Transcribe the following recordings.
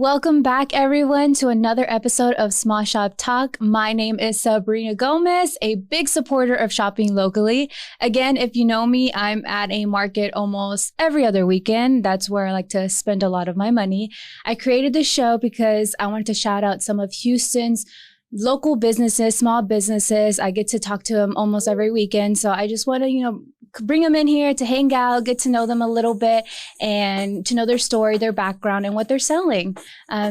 Welcome back, everyone, to another episode of Small Shop Talk. My name is Sabrina Gomez, a big supporter of shopping locally. Again, if you know me, I'm at a market almost every other weekend. That's where I like to spend a lot of my money. I created this show because I wanted to shout out some of Houston's local businesses, small businesses. I get to talk to them almost every weekend. So I just want to, bring them in here to hang out, get to know them a little bit and to know their story, their background, and what they're selling.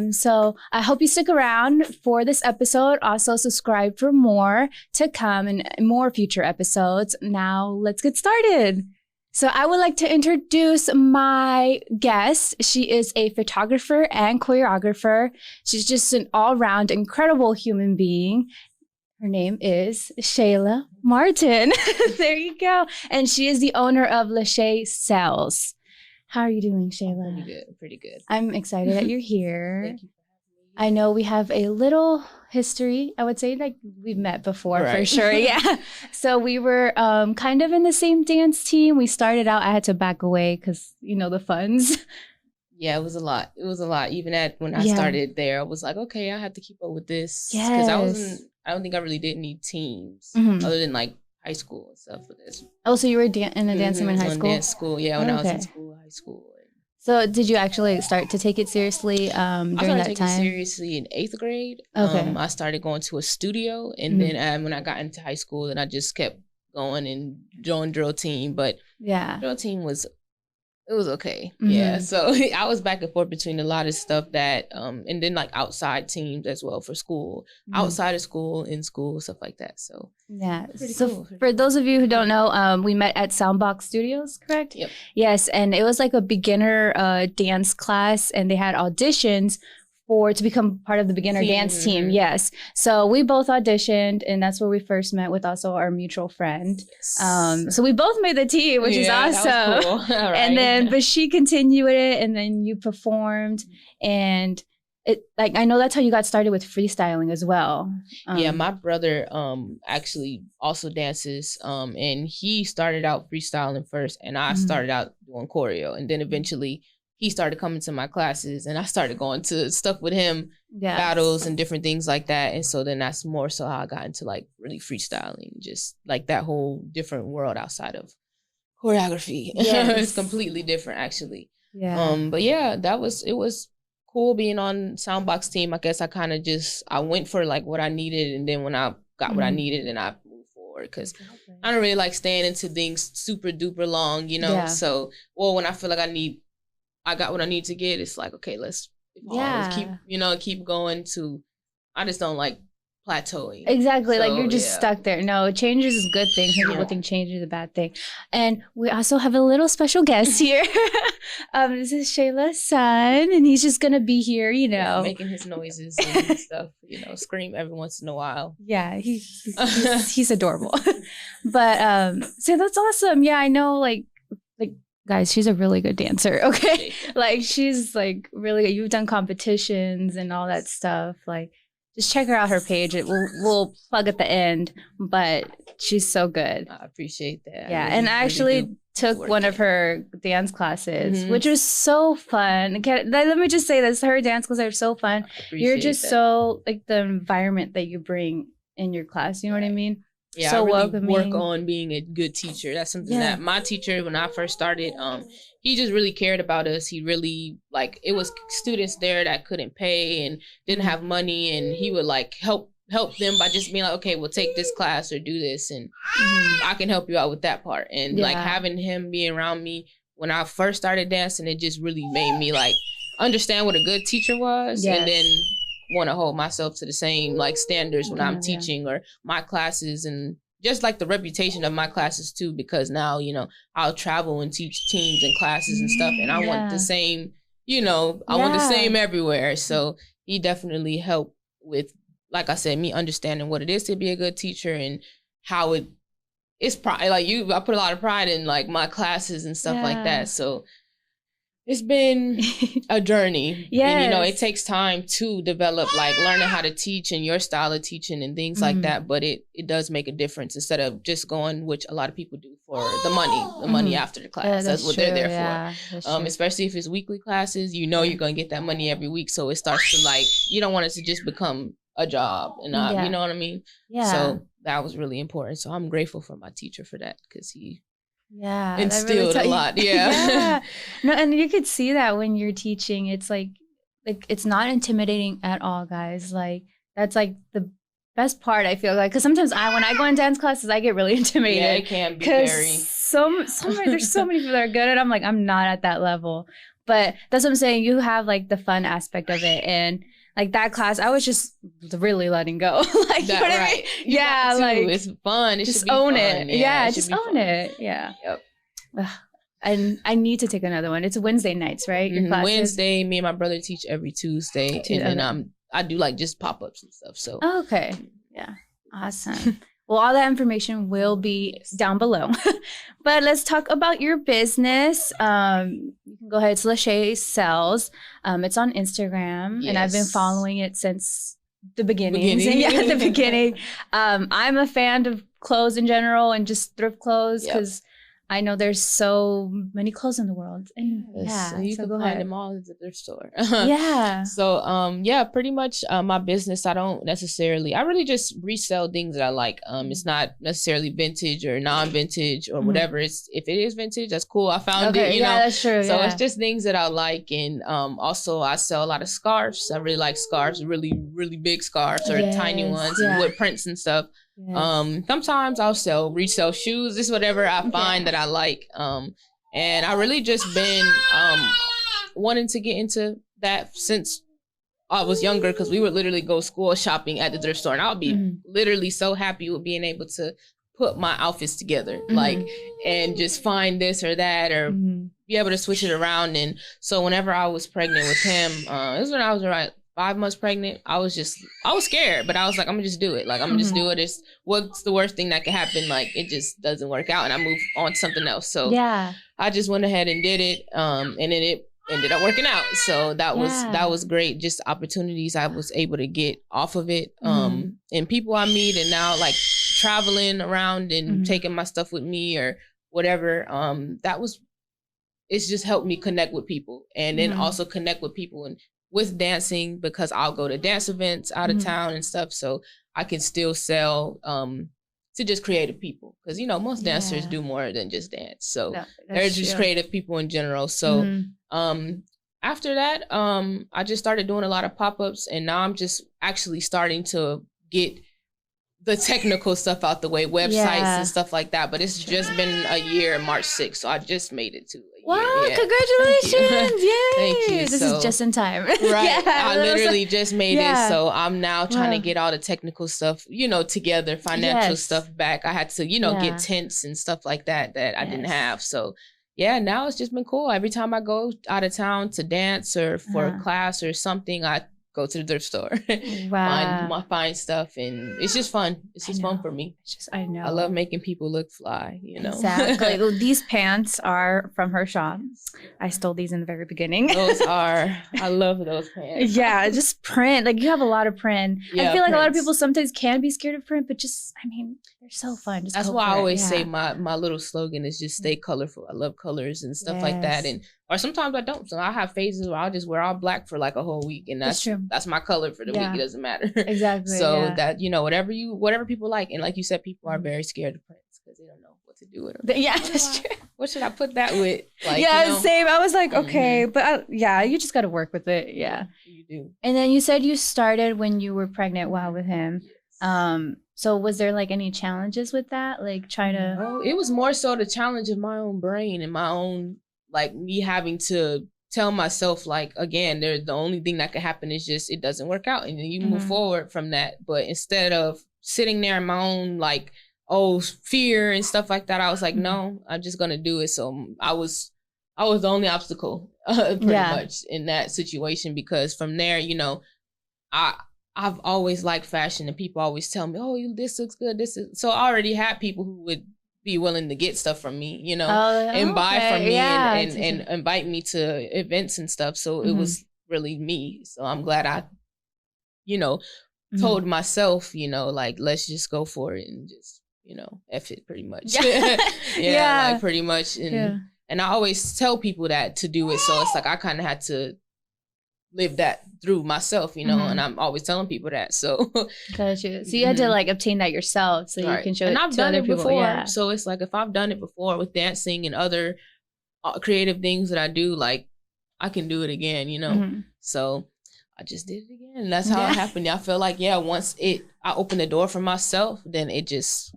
So I hope you stick around for this episode. Also subscribe for more to come and more future episodes. Now let's get started. So I would like to introduce my guest. She is a photographer and choreographer. She's just an all-round incredible human being. Her name is Shayla Martin. There you go. And she is the owner of Lachey Cells. How are you doing, Shayla? Pretty good. I'm excited that you're here. Thank you for having me. I know we have a little history. I would say like we've met before for sure. Yeah. So we were kind of in the same dance team. We started out, I had to back away because, the funds. Yeah, it was a lot. Even when I started there, I was like, okay, I have to keep up with this. Yes. Because I don't think I really did need teams other than like high school and stuff for this. Oh, so you were in a dance team in high school? Dance school, yeah, when I was in high school. So did you actually start to take it seriously during that time? I started taking it seriously in 8th grade. Okay. I started going to a studio, and then when I got into high school, then I just kept going and joined drill team. But drill team was okay. Yeah. So I was back and forth between a lot of stuff that, and then like outside teams as well for school, outside of school, in school, stuff like that. So So cool. For those of you who don't know, we met at Soundbox Studios, correct? Yep. Yes. And it was like a beginner dance class, and they had auditions to become part of the beginner dance team. Yes. So we both auditioned, and that's where we first met with also our mutual friend. Yes. So we both made the team, which is awesome. That was cool. All right. And then, but she continued it, and then you performed, and I know that's how you got started with freestyling as well. Yeah, my brother actually also dances, and he started out freestyling first, and I started out doing choreo, and then eventually he started coming to my classes, and I started going to stuff with him, battles and different things like that. And so then that's more so how I got into like really freestyling, just like that whole different world outside of choreography. Yes. It's completely different actually. Yeah. But yeah, it was cool being on Soundbox team. I guess I went for like what I needed, and then when I got what I needed, and I moved forward because I don't really like staying into things super duper long, So when I feel like I got what I need to get, it's like, okay, let's keep going to, I just don't like plateauing. Exactly. So, like you're just stuck there. No, change is a good thing. Some people think change is a bad thing. And we also have a little special guest here. This is Shayla's son, and he's just going to be here, making his noises and stuff, scream every once in a while. Yeah, he's adorable. But so that's awesome. Yeah, I know like guys, she's a really good dancer, okay? Like, she's, like, really good. You've done competitions and all that stuff. Like, just check her out, her page. We'll plug at the end, but she's so good. I appreciate that. Yeah, and I actually took one of her dance classes, which was so fun. Let me just say this. Her dance classes are so fun. You're just so, like, the environment that you bring in your class, you know what I mean? Yeah, so I really welcoming. Work on being a good teacher. That's something that my teacher, when I first started, he just really cared about us. He really, it was students there that couldn't pay and didn't have money, and he would help them by just being like, okay, we'll take this class or do this, and I can help you out with that part. And having him be around me when I first started dancing, it just really made me understand what a good teacher was, and then want to hold myself to the same standards when I'm teaching or my classes, and just the reputation of my classes too, because now I'll travel and teach teams and classes and stuff, and I want the same, I want the same everywhere. So he definitely helped with, like I said, me understanding what it is to be a good teacher and how it's pride. I put a lot of pride in my classes and stuff like that. So It's been a journey. Yeah. And, you know, it takes time to develop, like learning how to teach and your style of teaching and things like that. But it does make a difference instead of just going, which a lot of people do for the money after the class. That's what they're there for. Especially if it's weekly classes, you know, you're going to get that money every week. So it starts to like, you don't want it to just become a job and you know what I mean? Yeah. So that was really important. So I'm grateful for my teacher for that because he instilled really a lot. Yeah. No, and you could see that when you're teaching. It's like it's not intimidating at all, guys. Like that's like the best part, I feel like, because sometimes when I go in dance classes, I get really intimidated. Yeah, it can be very. There's so many people that are good, and I'm like, I'm not at that level. But that's what I'm saying. You have like the fun aspect of it, and like that class, I was just really letting go. Like, that, you know what right. I mean? Yeah, like it's fun. It just should be own fun. it. Yeah, just own it. Yeah. Yep. And I need to take another one. It's Wednesday nights, right? Your classes? Wednesday. Me and my brother teach every Tuesday, and then I do like just pop-ups and stuff. So okay, yeah, awesome. Well, all that information will be down below. But let's talk about your business. You can go ahead. It's LaShay Sells. It's on Instagram, and I've been following it since the beginning. Yeah, the beginning. I'm a fan of clothes in general and just thrift clothes because I know there's so many clothes in the world. And so you can find them all at the thrift store. Yeah. So pretty much my business, I really just resell things that I like. It's not necessarily vintage or non-vintage or whatever. If it is vintage, that's cool. I found it, you know. That's true. So it's just things that I like. And also I sell a lot of scarves. I really like scarves, really, really big scarves or tiny ones and wood prints and stuff. Yes. Sometimes I'll resell shoes, just whatever I find that I like. And I really just been wanting to get into that since I was younger, because we would literally go school shopping at the thrift store, and I would be literally so happy with being able to put my outfits together, like, and just find this or that, or be able to switch it around. And so whenever I was pregnant with him, it was when I was around 5 months pregnant, I was scared, but I was like, I'm gonna just do it. Like, I'm gonna just do it. What's the worst thing that could happen? Like, it just doesn't work out, and I move on to something else. So I just went ahead and did it. And then it ended up working out. So that was great. Just opportunities I was able to get off of it. And people I meet, and now like traveling around and taking my stuff with me or whatever. It's just helped me connect with people, and then also connect with people and with dancing, because I'll go to dance events out of town and stuff, so I can still sell to just creative people, because you know most dancers do more than just dance, so they're just creative people in general. So after that, I just started doing a lot of pop-ups, and now I'm just actually starting to get the technical stuff out the way, websites and stuff like that. But it's just been a year, March 6th, so I just made it to a year. Wow, congratulations. Yay. Thank you. This is just in time. Right. I literally just made it. So I'm now trying to get all the technical stuff, together, financial stuff back. I had to, get tents and stuff like that I didn't have. So now it's just been cool. Every time I go out of town to dance or for a class or something, I go to the thrift store, find stuff, and it's just fun. It's just fun for me. I know. I love making people look fly, Exactly. Well, these pants are from her shop. I stole these in the very beginning. I love those pants. Yeah, just print. Like, you have a lot of print. I feel like a lot of people sometimes can be scared of print, but they're so fun. Just that's why I always say my little slogan is just stay colorful. I love colors and stuff like that. Or sometimes I don't. So I have phases where I'll just wear all black for like a whole week, and that's true. That's my color for the week. It doesn't matter. Exactly. So that whatever people like, and like you said, people are very scared of prints because they don't know what to do with them. Yeah, that's true. What should I put that with? Like, same. I was like, okay, but you just got to work with it. Yeah, you do. And then you said you started when you were pregnant. Wow, with him. So was there like any challenges with that? Like trying to? Oh, it was more so the challenge of my own brain and my own, like, me having to tell myself, like, again, the only thing that could happen is just it doesn't work out, and then you move forward from that. But instead of sitting there in my own like fear and stuff like that, I was like, no, I'm just gonna do it. So I was the only obstacle pretty much in that situation, because from there, I've always liked fashion, and people always tell me, oh, this looks good. So I already had people who would be willing to get stuff from me, and buy from me and invite me to events and stuff. So it was really me. So I'm glad I, told myself, like, let's just go for it and just, F it pretty much. Like pretty much. And I always tell people that to do it. So it's like, I kind of had to live that through myself, and I'm always telling people that. So gotcha. So you had to like obtain that yourself so you can show it to other people. And I've done it before. So it's like, if I've done it before with dancing and other creative things that I do, like I can do it again, So I just did it again. And that's how it happened. I feel like, once I opened the door for myself, then it just,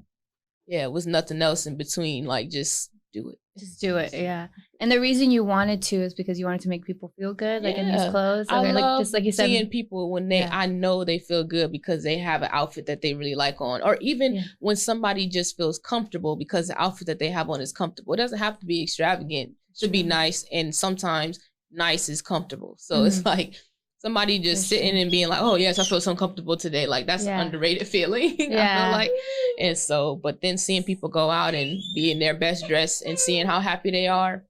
it was nothing else in between. Like, just do it. Just do it, yeah. And the reason you wanted to is because you wanted to make people feel good, like in these clothes. I love just like you said, seeing people when I know they feel good because they have an outfit that they really like on, or even when somebody just feels comfortable because the outfit that they have on is comfortable. It doesn't have to be extravagant to be nice, and sometimes nice is comfortable. So it's like somebody just sitting and being like, oh yes, I feel so comfortable today. Like that's an underrated feeling. I feel like. And so, but then seeing people go out and be in their best dress and seeing how happy they are,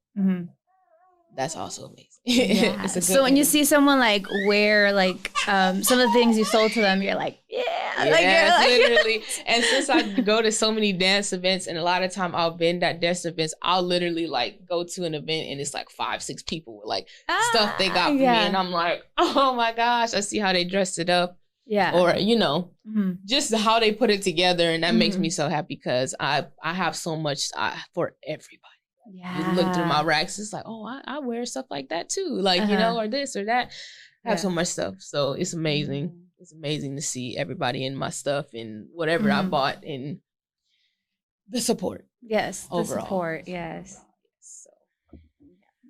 that's also amazing. Yeah. It's a good so when you see someone like wear like some of the things you sold to them, you're like, literally. And since I go to so many dance events, and a lot of time I'll been at dance events, I'll literally like go to an event and it's like 5-6 people with like stuff they got for me, and I'm like, oh my gosh, I see how they dressed it up. Yeah. Or, just how they put it together. And that makes me so happy because I have so much for everybody. Yeah. You look through my racks, it's like, oh, I wear stuff like that too. Like, or this or that. I have so much stuff. So it's amazing. It's amazing to see everybody in my stuff and whatever I bought, and the support. Yes. Overall. The support. Yes.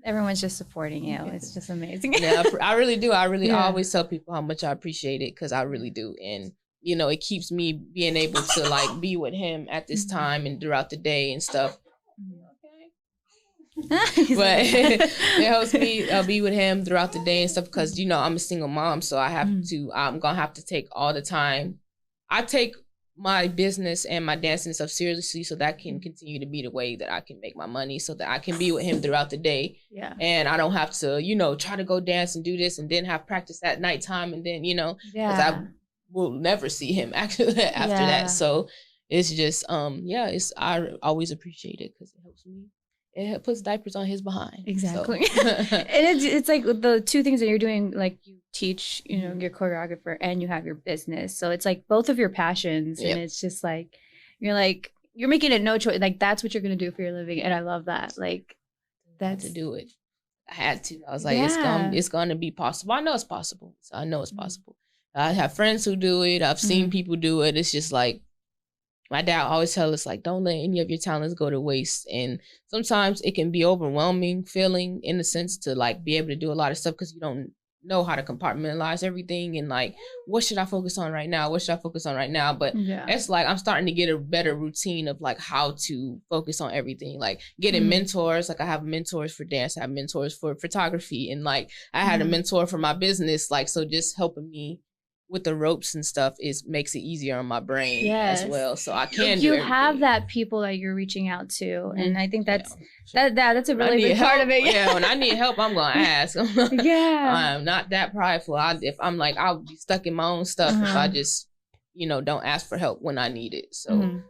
Everyone's just supporting you. It's just amazing. Yeah, I really do. I always tell people how much I appreciate it, because I really do. And, it keeps me being able to like be with him at this time and throughout the day and stuff. But it helps me be with him throughout the day and stuff because, I'm a single mom. So I'm going to have to take all the time. I take my business and my dancing stuff seriously so that can continue to be the way that I can make my money, so that I can be with him throughout the day. Yeah. And I don't have to, try to go dance and do this and then have practice at nighttime and then, because I will never see him after that. So it's just, I always appreciate it because it helps me. It puts diapers on his behind. Exactly. So. And it's like the two things that you're doing, like you teach, you're choreographer and you have your business. So it's like both of your passions. And it's just like, you're making it no choice. Like that's what you're going to do for your living. And I love that. Like that's to do it. I had to. I was like, it's going to be possible. I know it's possible. So I know it's possible. I have friends who do it. I've seen people do it. It's just like, my dad always tells us, like, don't let any of your talents go to waste. And sometimes it can be overwhelming feeling in the sense to, like, be able to do a lot of stuff because you don't know how to compartmentalize everything. And, like, what should I focus on right now? What should I focus on right now? But it's like I'm starting to get a better routine of, like, how to focus on everything. Like, getting mentors. Like, I have mentors for dance. I have mentors for photography. And, like, I had a mentor for my business. Like, so just helping me with the ropes and stuff makes it easier on my brain as well. So I can do everything. Have that people that you're reaching out to. And I think that's that's a really big part of it. Yeah, when I need help, I'm going to ask. I'm not that prideful. If I'm like, I'll be stuck in my own stuff if I just, don't ask for help when I need it. So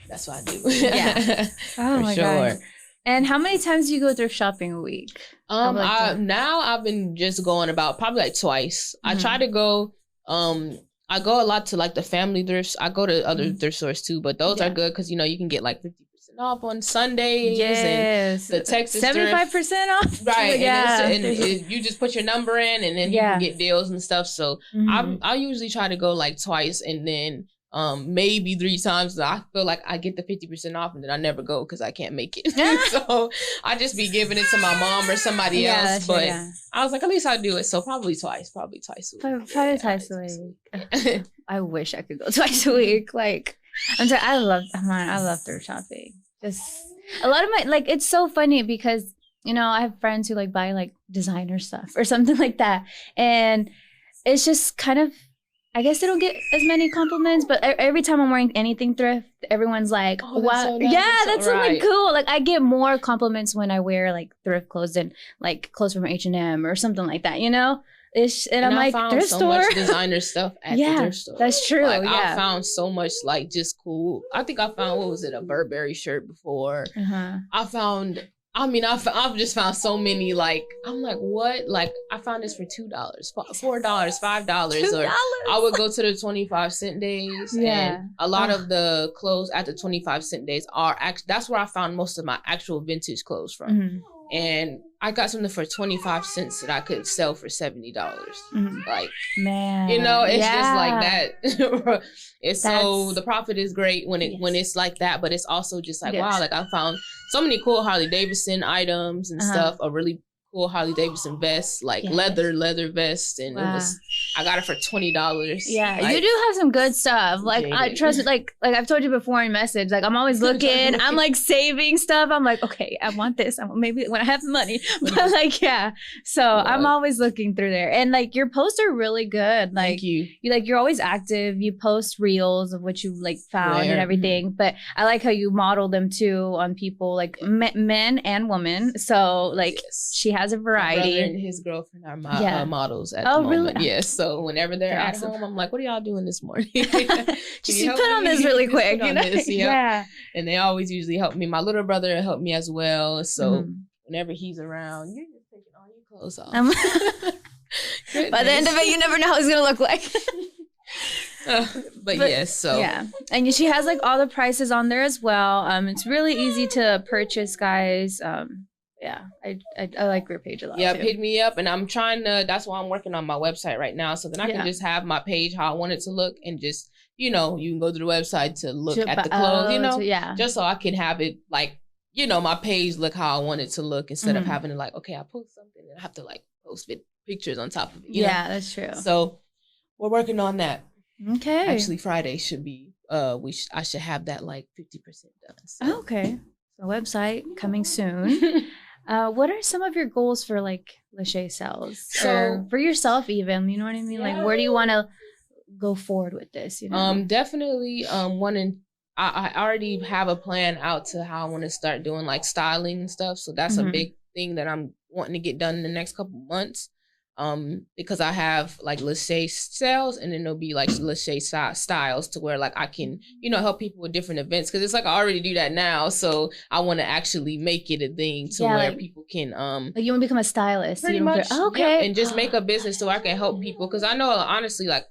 that's what I do. Yeah. Oh my gosh. And how many times do you go thrift shopping a week? Now I've been just going about probably like twice. I try to go, I go a lot to like the family thrifts. I go to other thrift stores too, but those are good because, you can get like 50% off on Sundays. Yes. And the Texas 75% off. Right. Yeah. And you just put your number in and then you can get deals and stuff. So I usually try to go like twice and then maybe 3 times. I feel like I get the 50% off and then I never go because I can't make it. So I just be giving it to my mom or somebody else. But I was like, at least I'll do it. So probably twice a week. Probably twice a week. I wish I could go twice a week. Like I love thrift shopping. Just a lot of my, like, it's so funny because, I have friends who like buy like designer stuff or something like that. And it's just kind of I guess they don't get as many compliments, but every time I'm wearing anything thrift, everyone's like, Oh, wow. so nice. Yeah, that's Right. something cool. Like I get more compliments when I wear like thrift clothes than like clothes from H&M or something like that, you know? And I'm I like, found thrift so store. much designer stuff at the thrift store. That's true. Like, yeah. I found so much like just cool. I think I found, what was it, a Burberry shirt before. I've just found so many, like, I'm like, what? Like, I found this for $2, $4, $5. Or I would go to the 25-cent days. And a lot of the clothes at the 25-cent days are actually, that's where I found most of my actual vintage clothes from. And I got something for 25 cents that I could sell for $70. Like, man, you know, it's just like that. So the profit is great when it's like that, but it's also just like, wow, like I found so many cool Harley Davidson items and stuff, a really cool Harley Davidson vest, like leather vest, and I got it for $20. Yeah, like, you do have some good stuff. Like, I trust me, like I've told you before in message, like I'm always looking, I'm like saving stuff. I'm like, okay, I want this. Maybe when I have the money, but like, so I'm always looking through there. And like your posts are really good. Like, you're always active. You post reels of what you like found and everything. But I like how you model them too on people, like men and women. So like she has a variety. My brother and his girlfriend are my models at the moment. Really? Yes. So whenever they're at home, I'm like, what are y'all doing this morning? Just you put on this really quick. You know? Yeah. And they always usually help me. My little brother helped me as well. So whenever he's around, you're just taking all your clothes off. By the end of it, you never know how it's going to look like. But yes, so. Yeah. And she has like all the prices on there as well. It's really easy to purchase, guys. Yeah, I like your page a lot. Yeah, hit me up, and I'm trying to. That's why I'm working on my website right now, so then I can just have my page how I want it to look, and just you can go to the website to look at the clothes, just so I can have it like my page look how I want it to look instead of having to like I post something and I have to like post pictures on top of it. You know? That's true. So we're working on that. Okay. Actually, Friday should be. I should have that like 50% done. So. Okay. So website coming soon. What are some of your goals for like Lachey Sells? So or for yourself even, you know what I mean? Like where do you want to go forward with this? Definitely wanting I already have a plan out to how I want to start doing like styling and stuff. So that's a big thing that I'm wanting to get done in the next couple months. Because I have like Lachey Sells, and then there'll be like Lachey Styles to where like I can, help people with different events. Cause it's like I already do that now. So I want to actually make it a thing to where people can, like you want to become a stylist. Pretty much. Okay. And just make a business so I can help people. Cause I know honestly, like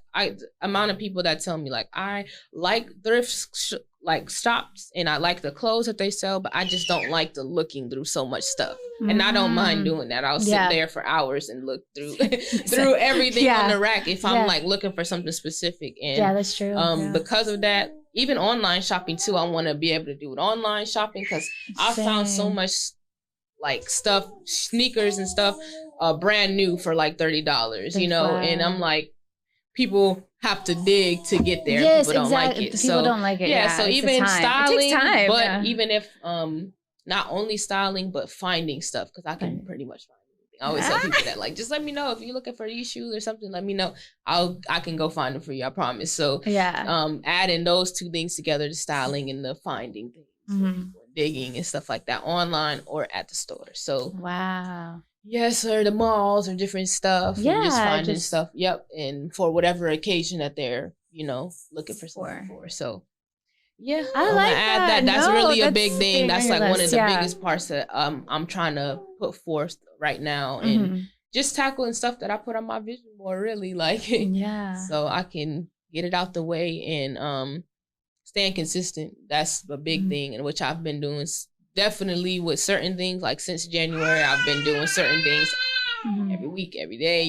amount of people that tell me like, I like thrift like shops and I like the clothes that they sell, but I just don't like the looking through so much stuff. And I don't mind doing that. I'll sit there for hours and look through through everything on the rack if I'm like looking for something specific. And that's true. Because of that, even online shopping too, I want to be able to do it online shopping because I found so much like stuff, sneakers and stuff, brand new for like $30, and I'm like, people have to dig to get there. Yes, people don't like it. People don't like it. Yeah, so even styling, it takes time, but even if not only styling, but finding stuff, because I can pretty much find anything. I always tell people that, like, just let me know if you're looking for these shoes or something. Let me know. I can go find them for you. I promise. So adding those two things together, the styling and the finding things, digging and stuff like that, online or at the store. So wow. Yes, or the malls or different stuff. Yeah, just finding stuff. Yep, and for whatever occasion that they're, looking for something for. So, yeah, I like that. That's really a big thing. That's like one of the biggest parts that I'm trying to put forth right now, and just tackling stuff that I put on my vision board. Really, like so I can get it out the way and staying consistent. That's a big thing, and which I've been doing. Definitely with certain things, like since January, I've been doing certain things every week, every day,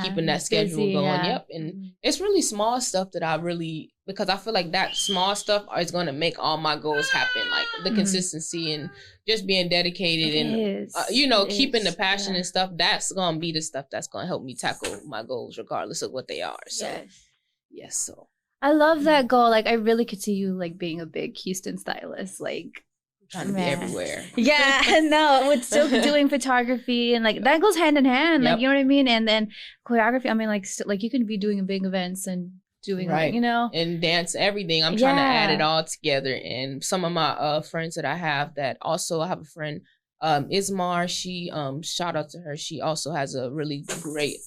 keeping that schedule going. Yep. And it's really small stuff that I really, because I feel like that small stuff is going to make all my goals happen. Like the consistency and just being dedicated and, keeping the passion and stuff. That's going to be the stuff that's going to help me tackle my goals regardless of what they are. So, yes. So I love that goal. Like I really could see you like being a big Houston stylist. Like, trying to be everywhere. Yeah, no, with still doing photography and like that goes hand in hand. Like, you know what I mean? And then choreography, I mean, like you can be doing big events and doing, right, you know, and dance, everything. I'm trying to add it all together. And some of my friends that I have that also, I have a friend, Ismar. She shout out to her. She also has a really great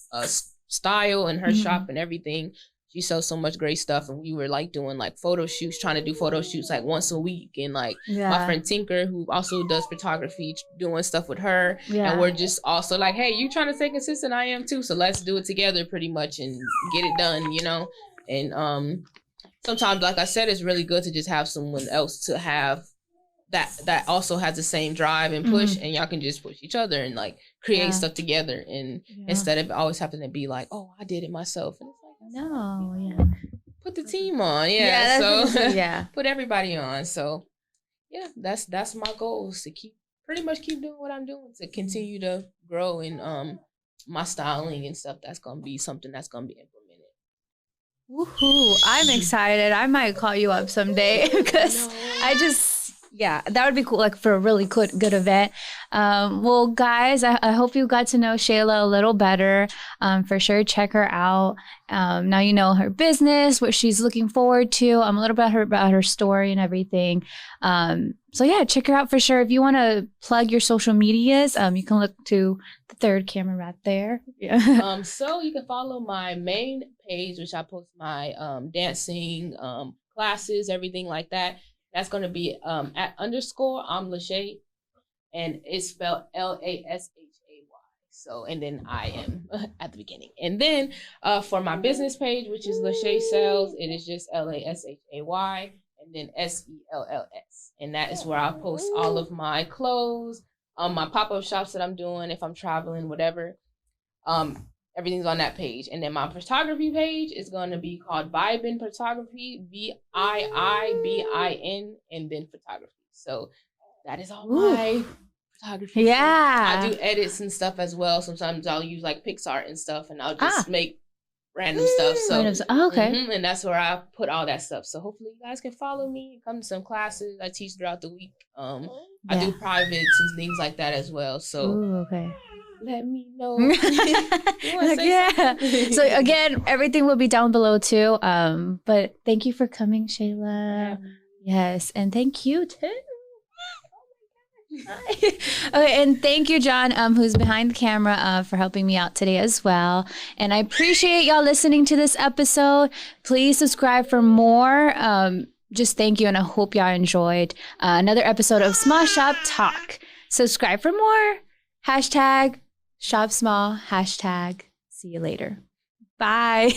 style in her shop and everything. She sells so much great stuff, and we were like doing like photo shoots, trying to do photo shoots like once a week. And like my friend Tinker, who also does photography, doing stuff with her. And we're just also like, hey, you trying to stay consistent? I am too. So let's do it together pretty much and get it done, you know? And sometimes, like I said, it's really good to just have someone else to have that also has the same drive and push, and y'all can just push each other and like create stuff together. And instead of always having to be like, oh, I did it myself. And it's like, put the team on. Put everybody on. So yeah, that's my goal, is to pretty much keep doing what I'm doing, to continue to grow in my styling and stuff. That's gonna be something that's gonna be implemented. Woohoo! I'm excited. I might call you up someday because that would be cool, like for a really good event. Well, guys, I hope you got to know Shayla a little better. For sure, check her out. Now you know her business, what she's looking forward to. A little bit about her story and everything. So yeah, check her out for sure. If you want to plug your social medias, you can look to the third camera right there. Yeah. So you can follow my main page, which I post my dancing classes, everything like that. That's going to be at _ I'm Lachey, and it's spelled LASHAY. So, and then I am at the beginning. And then for my business page, which is LaShay Sells, it is just LASHAY and then SELLS. And that is where I post all of my clothes, my pop-up shops that I'm doing, if I'm traveling, whatever. Everything's on that page. And then my photography page is going to be called Vibin Photography, VIIBIN, and then photography. So that is all my photography. Yeah. I do edits and stuff as well. Sometimes I'll use like PixArt and stuff, and I'll just make random stuff. So okay. And that's where I put all that stuff. So hopefully you guys can follow me, come to some classes I teach throughout the week. I do privates and things like that as well. So let me know. So again, everything will be down below too. But thank you for coming, Shayla. Yes, and thank you too. Okay, and thank you, John, who's behind the camera, for helping me out today as well. And I appreciate y'all listening to this episode. Please subscribe for more. Just thank you, and I hope y'all enjoyed another episode of Small Shop Talk. Subscribe for more. #ShopSmall. #see you later. Bye.